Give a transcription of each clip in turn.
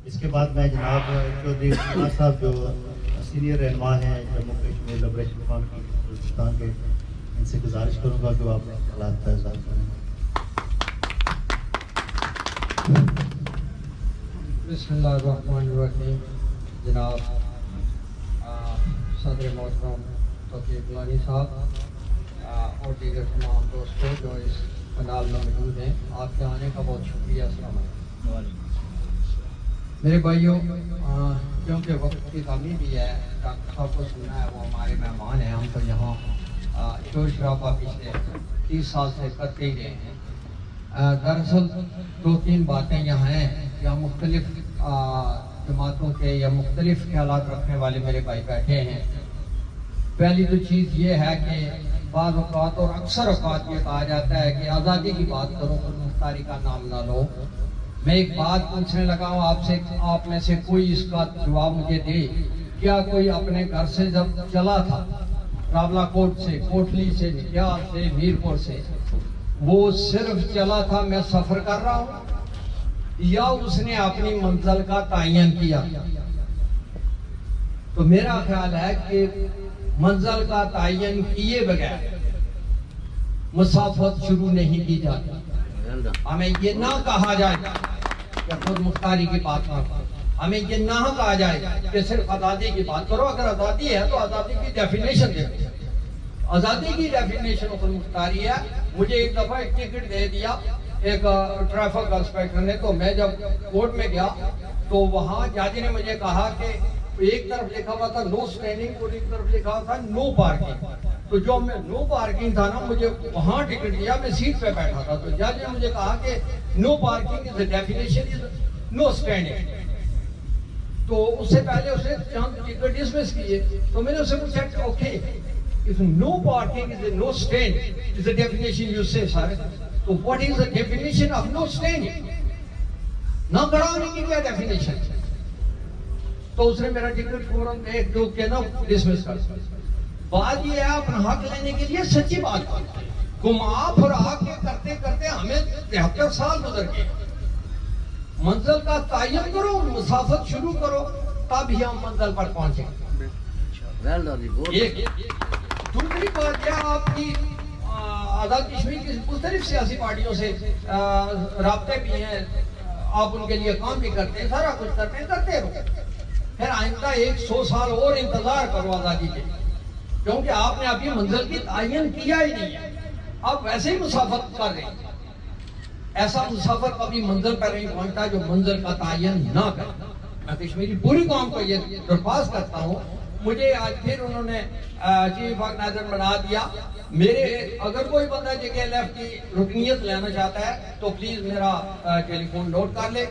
اس کے بعد میں جناب چودھری عثمان صاحب جو سینئر رہنما ہیں جموں کشمیر لبریشن فرنٹ کی بلوچستان کے، ان سے گزارش کروں گا کہ وہ اپنے خیالات کا اظہار کریں۔ بسم اللہ الرحمن الرحیم۔ جناب صدر محترم توقیر گیلانی صاحب اور دیگر تمام دوستوں جو اس پنڈال میں موجود ہیں، آپ کے آنے کا بہت شکریہ۔ السلام علیکم میرے بھائیوں، کیونکہ وقت کی کمی بھی ہے، ڈاکٹر صاحب کو سننا ہے، وہ ہمارے مہمان ہیں۔ ہم تو یہاں شور شرابہ پچھلے 30 سال سے کرتے ہی رہے ہیں۔ دراصل 2-3 باتیں یہاں ہیں، یا مختلف جماعتوں کے یا مختلف خیالات رکھنے والے میرے بھائی بیٹھے ہیں۔ پہلی تو چیز یہ ہے کہ بعض اوقات اور اکثر اوقات یہ کہا جاتا ہے کہ آزادی کی بات کرو، خود مختاری کا نام نہ لو۔ میں ایک بات پوچھنے لگا ہوں آپ سے، آپ میں سے کوئی اس کا جواب مجھے دے، کیا کوئی اپنے گھر سے جب چلا تھا راولہ کوٹ سے، کوٹلی سے، نجار سے، میرپور سے، وہ صرف چلا تھا میں سفر کر رہا ہوں، یا اس نے اپنی منزل کا تعین کیا؟ تو میرا خیال ہے کہ منزل کا تعین کیے بغیر مسافت شروع نہیں کی جاتی۔ ہمیں یہ نہ کہا جائے کہ خود مختاری کی بات نہ کرو، ہمیں یہ نہ کہا جائے کہ صرف آزادی کی بات کرو۔ اگر آزادی ہے تو آزادی کی ڈیفینیشن دے دو۔ آزادی کی ڈیفینیشن خود مختاری ہے۔ مجھے ایک دفعہ ایک ٹکٹ دے دیا ایک ٹریفک انسپیکٹر نے، تو میں جب کورٹ میں گیا تو وہاں جج نے مجھے کہا کہ ایک طرف لکھا ہوا تھا نو اسٹینڈنگ اور ایک طرف لکھا ہوا تھا نو پارکنگ۔ تو جو میں نو پارکنگ تھا نا، مجھے وہاں ٹکٹ دیا، میں سیٹ پہ بیٹھا تھا، تو جج نے مجھے کہا کہ no parking is definition is no standing. تو اس سے پہلے اسے چند ٹکٹ ڈسمس کیے، تو میں نے اسے پوچھا okay if no parking is a no stand is the definition you say sir, so what is the definition of no standing؟ نہ کھڑا ہونے کی کیا ڈیفینیشن؟ تو اس نے میرا ٹکٹ فوراً ایک دو کے نا ڈسمس کر دیا۔ بات یہ ہے اپنا حق لینے کے لیے سچی بات کرو، گھما پھرا کے کرتے کرتے ہمیں 73 سال گزر گئے۔ منزل کا تعین کرو، مسافت شروع کرو، تب ہی ہم منزل پر پہنچیں۔ دوسری بات یہ آپ کی آزاد کشمیر کی مختلف سیاسی پارٹیوں سے رابطے بھی ہیں، آپ ان کے لیے کام بھی کرتے ہیں، سارا کچھ کرتے ہیں، کرتے رہو۔ پھر آئندہ 100 سال اور انتظار کرو آزادی کے، کیونکہ آپ نے ابھی منزل کی تعین کیا ہی نہیں ہے، آپ ویسے ہی مسافت کر رہے ہیں۔ ایسا مسافر کبھی منزل پر نہیں پہنچتا جو منزل کا تعین نہ کرے۔ میں کشمیری پوری قوم کو یہ درخواست کرتا ہوں۔ مجھے آج پھر انہوں نے چیف آرگنائزر بنا دیا۔ میرے اگر کوئی بندہ JKLF کی رکنیت لینا چاہتا ہے تو پلیز میرا ٹیلی فون نوٹ کر لے،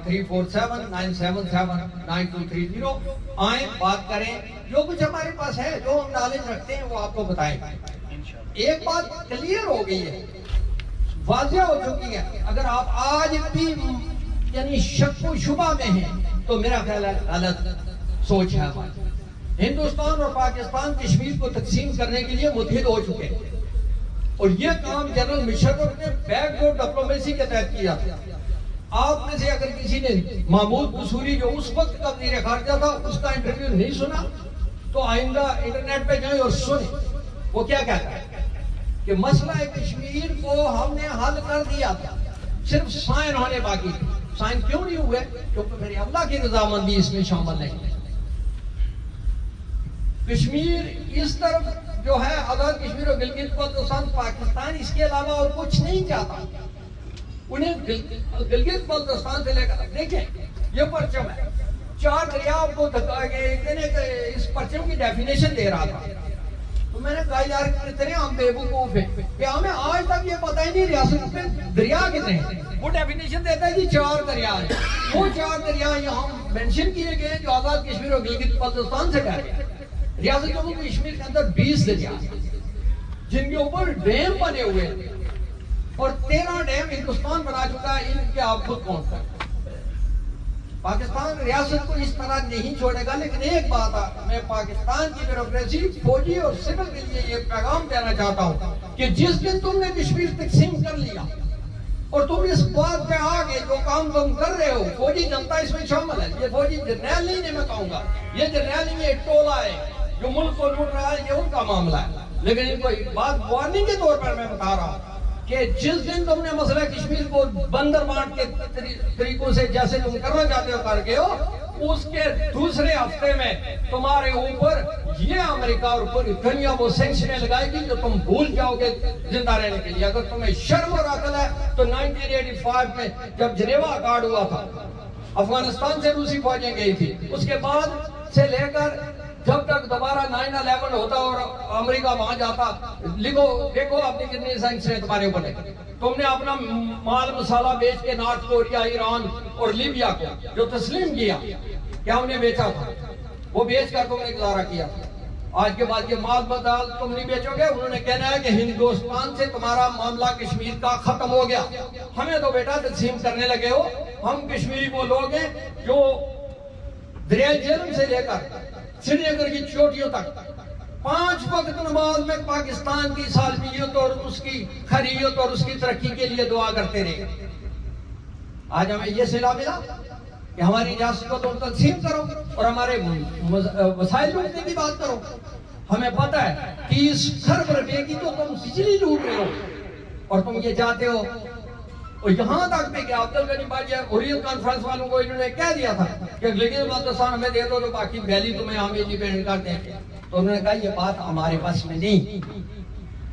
347-977-9230۔ آئیں، بات کریں، جو کچھ ہمارے پاس ہے، جو ہم نالج رکھتے ہیں وہ آپ کو بتائیں۔ ایک بات کلیئر ہو گئی ہے، واضح ہو چکی ہے۔ اگر آپ آج بھی یعنی شک و شبہ میں ہیں تو میرا خیال ہے غلط سوچ ہے ہماری۔ ہندوستان اور پاکستان کشمیر کو تقسیم کرنے کے لیے متحد ہو چکے ہیں، اور یہ کام جنرل مشرف نے بیک ڈور ڈپلومیسی کے تحت کیا تھا۔ آپ میں سے اگر کسی نے محمود قصوری جو اس وقت کا وزیر خارجہ تھا اس کا انٹرویو نہیں سنا تو آئندہ انٹرنیٹ پہ جائیں اور سنیں، وہ کیا کہتا ہے کہ مسئلہ کشمیر کو ہم نے حل کر دیا تھا، صرف سائن ہونے باقی تھے۔ سائن کیوں نہیں ہوئے؟ کیونکہ میری اللہ کی رضامندی اس میں شامل نہیں ہے۔ کشمیر اس طرف جو ہے آزاد کشمیر اور گلگت بلتستان، پاکستان اس کے علاوہ اور کچھ نہیں چاہتا۔ انہیں گلگت بلتستان سے لے کر دیکھیں یہ پرچم ہے، 4 دریا کو اس پرچم کی ڈیفینیشن دے رہا تھا، تو میں نے کہا یار کتنے ہم بے وقوف ہیں کہ ہمیں آج تک یہ پتہ ہی نہیں ریاست میں دریا کتنے ہیں۔ وہ ڈیفینیشن دیتا ہے کہ 4 دریا ہیں، وہ 4 دریا یہاں مینشن کیے گئے جو آزاد کشمیر اور گلگت بلتستان سے ڈالے ہیں۔ ریاست جموں کشمیر کے اندر 20 دریا جن کے اوپر ڈیم بنے ہوئے ہیں، اور 13 ڈیم ہندوستان بنا چکا ہے، ان کے آپ خود کون سا۔ پاکستان ریاست کو اس طرح نہیں چھوڑے گا، لیکن ایک بات ہے، میں پاکستان کی بیوروکریسی، فوجی اور سول کے لیے یہ پیغام دینا چاہتا ہوں کہ جس دن تم نے کشمیر تقسیم کر لیا، اور تم اس بات پہ آگے جو کام تم کر رہے ہو، فوجی جنتا اس میں شامل ہے. یہ فوجی جرنیل نہیں ہے، میں کہوں گا یہ جرنیل نہیں ہے، ایک ٹولہ ہے جو ملک کو لوٹ رہا ہے، یہ ان کا معاملہ ہے. لیکن ان کو ایک بات وارننگ کے طور پر میں بتا رہا ہوں کہ جس دن تم نے مسئلہ کشمیر کو بندر بانٹ کے طریقوں سے جیسے تم کرنا چاہتے ہو کر کے ہو، اس کے دوسرے ہفتے میں تمہارے اوپر یہ امریکہ اور پوری دنیا وہ سینکشنیں لگائے گی جو تم بھول جاؤ گے زندہ رہنے کے لیے. اگر تمہیں شرم اور عقل ہے تو 1985 میں جب جنیوا اکارڈ ہوا تھا، افغانستان سے روسی فوجیں گئی تھی، اس کے بعد سے لے کر جب تک دوبارہ 9/11 ہوتا اور امریکہ وہاں جاتا، دیکھو اپنی کتنی سینکشنیں تمہارے اوپر ہے. تم نے اپنا مال مسالہ بیچ کے نارتھ کوریا، ایران اور لیبیا کو جو تسلیم کیا، کیا انہیں بیچا تھا؟ وہ بیچ کر تم نے گزارا کیا. آج کے بعد یہ مال بدال تم نہیں بیچو گے. انہوں نے کہنا ہے کہ ہندوستان سے تمہارا معاملہ کشمیر کا ختم ہو گیا. ہمیں تو بیٹا تقسیم کرنے لگے ہو. ہم کشمیری وہ لوگ ہیں جو دریائے جہلم سے لے کر سری نگر کی چوٹیوں تک 5 وقت نماز میں پاکستان کی سالمیت اور اس کی خیریت اور اس کی ترقی کے لیے دعا کرتے رہے. آج ہمیں یہ صلہ ملا کہ ہماری ریاست کو تم تقسیم کرو اور ہمارے وسائل لوٹنے کی بات کرو. ہمیں پتہ ہے 30 کھرب روپے کی تو تم بجلی لوٹ رہے ہو اور تم یہ چاہتے ہو. اور یہاں تک بھی کہ عبد الغنی باجی حریت کانفرنس والوں کو انہوں نے کہہ دیا تھا کہ لیکن بلوچستان ہمیں دے دو تو باقی ویلی تمہیں ہم انڈیپینڈنٹ کر دیں گے. تو انہوں نے کہا یہ بات ہمارے پاس میں نہیں.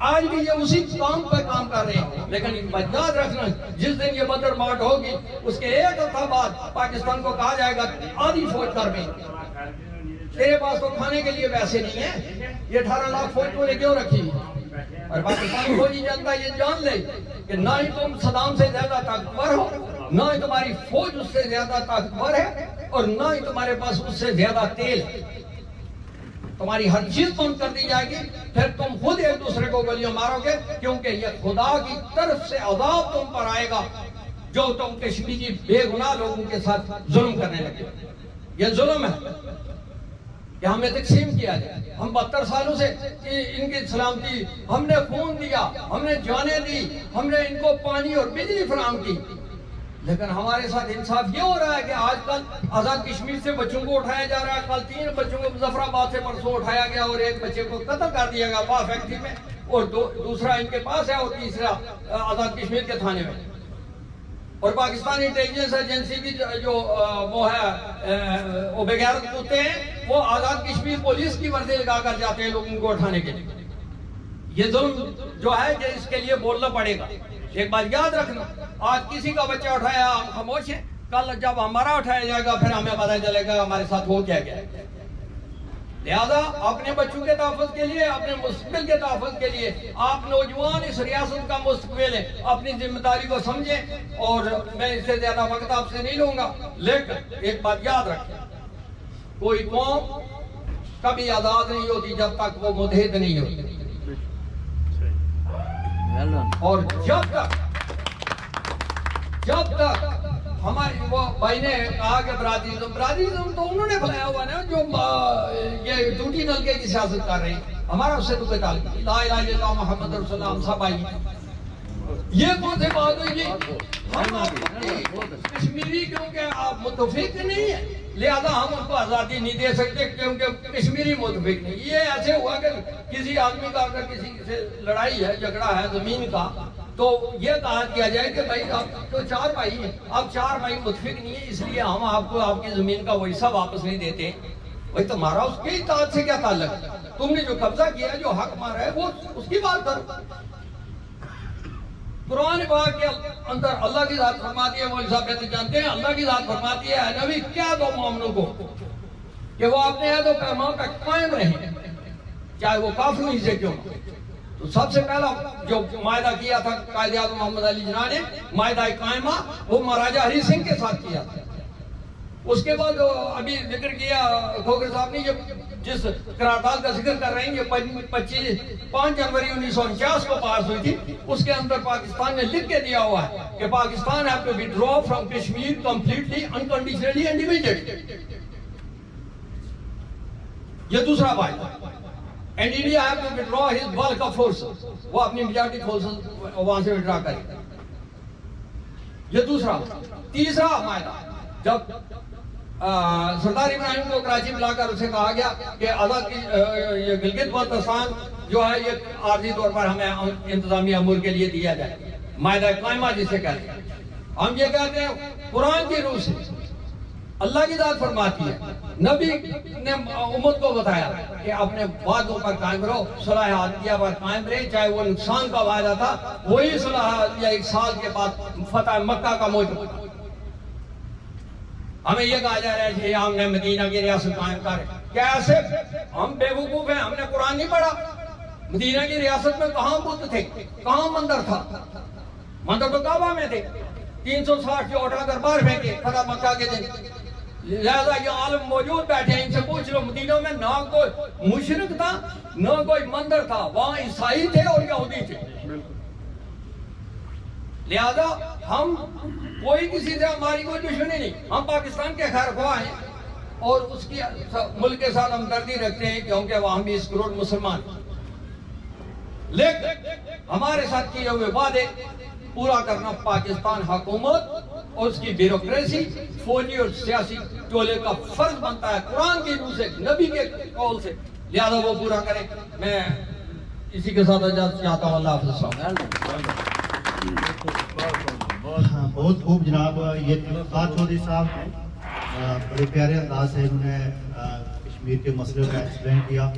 آج بھی یہ اسی کام پر کام کر رہے ہیں. لیکن یاد رکھنا جس دن یہ بندر مارٹ ہوگی اس کے ایک ہفتہ بعد پاکستان کو کہا جائے گا آدھی فوج کر دیں. تیرے پاس تو کھانے کے لیے پیسے نہیں ہیں. یہ 18 لاکھ فوج تو نے کیوں رکھی؟ اور پاکستانی فوجی جنتا یہ جان لے کہ نہ ہی تم صدام سے زیادہ طاقتور ہو، نہ ہی تمہاری فوج اس سے زیادہ طاقتور ہے، اور نہ ہی تمہارے پاس اس سے زیادہ تیل ہے. تمہاری ہر چیز بند کر دی جائے گی. پھر تم خود ایک دوسرے کو گولیاں مارو گے، کیونکہ یہ خدا کی طرف سے عذاب تم پر آئے گا جو تم کشمیری بے گناہ لوگوں کے ساتھ ظلم کرنے لگے. یہ ظلم ہے کہ ہمیں تقسیم کیا جائے. ہم 72 سالوں سے ان کی سلامتی، ہم نے خون دیا، ہم نے جانیں دی، ہم نے ان کو پانی اور بجلی فراہم کی. لیکن ہمارے ساتھ انصاف یہ ہو رہا ہے کہ آج کل آزاد کشمیر سے بچوں کو اٹھایا جا رہا ہے. کل 3 بچوں کو مظفر آباد سے پرسوں اٹھایا گیا اور ایک بچے کو قتل کر دیا گیا وا فیکٹری میں، اور دوسرا ان کے پاس ہے اور تیسرا آزاد کشمیر کے تھانے میں. اور پاکستانی انٹیلیجنس ایجنسی کی جو وہ ہے وہ بغیرت کتے ہیں، وہ آزاد کشمیر پولیس کی وردی لگا کر جاتے ہیں لوگوں کو اٹھانے کے لیے. یہ ظلم جو ہے کہ اس کے لیے بولنا پڑے گا. ایک بات یاد رکھنا، آج کسی کا بچہ اٹھایا ہم خاموش ہیں، کل جب ہمارا اٹھایا جائے گا پھر ہمیں پتہ چلے گا ہمارے ساتھ ہو کیا گیا. لہذا اپنے بچوں کے تحفظ کے لیے، اپنے مستقبل کے تحفظ کے لیے، آپ نوجوان اس ریاست کا مستقبل ہے، اپنی ذمہ داری کو سمجھیں. اور میں اس سے زیادہ وقت آپ سے نہیں لوں گا، لیکن ایک بات یاد رکھیں، کوئی قوم کبھی آزاد نہیں ہوتی جب تک وہ متحد نہیں ہوتی. اور جب تک ہماری وہ بھائی نے کہا کہ برادریزم تو انہوں نے بنایا ہوا نا جو یہ ٹوٹی نلکے کی سیاست کر رہے ہیں. ہمارا اس سے تو کوئی تعلق نہیں. لا الہ الا اللہ محمد رسول اللہ، ہم سب آئی. یہ کون سی بات ہوئی جی؟ ہم کشمیری کیونکہ آپ متفق نہیں ہیں لہذا ہم ان کو آزادی نہیں دے سکتے کیونکہ کشمیری متفق نہیں. یہ ایسے ہوا کہ کسی آدمی کا اگر کسی سے لڑائی ہے، جھگڑا ہے زمین کا، تو یہ کہا کیا جائے کہ بھائی آپ تو 4 بھائی ہیں، آپ 4 بھائی متفق نہیں ہیں، اس لیے ہم آپ کو آپ کی زمین کا وہ حصہ واپس نہیں دیتے. بھائی تمہارا اس کے اطاعت سے کیا تعلق ہے؟ تم نے جو قبضہ کیا ہے، جو حق مارا ہے، وہ اس کی بات کرو. قرآن پاک کے اندر اللہ کی ذات فرماتی ہے، وہ صاحب جانتے ہیں، اللہ کی ذات فرماتی ہے اے نبی کیا دو مومنوں کو کہ وہ اپنے عہد و پیمان پر قائم رہیں چاہے وہ کافروں ہی سے کیوں. تو سب سے پہلا جو معاہدہ کیا تھا قائد اعظم محمد علی جناح نے، معاہدہ قائمہ، وہ مہاراجہ ہری سنگھ کے ساتھ کیا تھا. اس کے بعد ابھی ذکر کیا کھوکھر صاحب نے، جس قرارداد کا ذکر کر رہے ہیں، یہ 5 جنوری 1949 کو پاس ہوئی تھی. اس کے اندر پاکستان نے لکھ کے دیا ہوا ہے کہ Pakistan have to withdraw from Kashmir completely, unconditionally and immediately. یہ دوسرا بات. And India have to withdraw his bulk of forces. وہ اپنی میجارٹی فورسز وہاں سے withdraw کرے. یہ دوسرا. تیسرا معاہدہ جب سردار ابراہیم کو کراچی میں لا کر اسے کہا گیا کہ آزاد کی یہ گلگت بلتستان جو ہے یہ عارضی طور پر ہمیں انتظامی امور کے لیے دیا جائے, معاہدہ قائمہ جسے کہتے ہیں. ہم یہ کہتے ہیں قرآن کی روح سے اللہ کی ذات فرماتی ہے, نبی نے امت کو بتایا کہ اپنے وعدوں پر قائم رہو, صلح عادیہ پر قائم رہے, چاہے وہ نقصان کا وعدہ تھا, وہی صلح عادیہ 1 سال کے بعد فتح مکہ کا موجب. ہمیں یہ کہا جا رہا ہے کہ ہم نے مدینہ کی ریاست قائم کر, کیسے؟ ہم بے وقوف ہیں, ہم نے قرآن نہیں پڑھا. مدینہ کی ریاست میں کہاں بت تھے, کہاں مندر تھا؟ مندر تو کعبہ میں تھے. 360 جو اٹھا کر باہر پھینکے فتح مکہ کے دن. لہذا یہ عالم موجود بیٹھے ہیں, ان سے پوچھ لو مدینہ میں نہ کوئی مشرک تھا نہ کوئی مندر تھا, وہاں عیسائی تھے اور یہودی تھے. لہذا ہم کوئی کسی سے ہماری کوئی دشمنی نہیں, ہم پاکستان کے خیر خواہ ہیں اور اس کی ملک کے ساتھ ہمدردی رکھتے ہیں کیونکہ وہاں بھی 20 کروڑ مسلمان. لیکن ہمارے ساتھ کیے ہوئے وعدے پورا کرنا پاکستان حکومت اور اس کی بیوروکریسی, فوجی اور سیاسی ٹولے کا فرض بنتا ہے قرآن کی روح سے, نبی کے قول سے. لہذا وہ پورا کریں. میں اسی کے ساتھ اجازت چاہتا ہوں. اللہ حافظ. بہت خوب جناب. یہ تلفات چودھری صاحب بڑے پیارے انداز سے انہوں نے کشمیر کے مسئلے کو ایکسپلین کیا.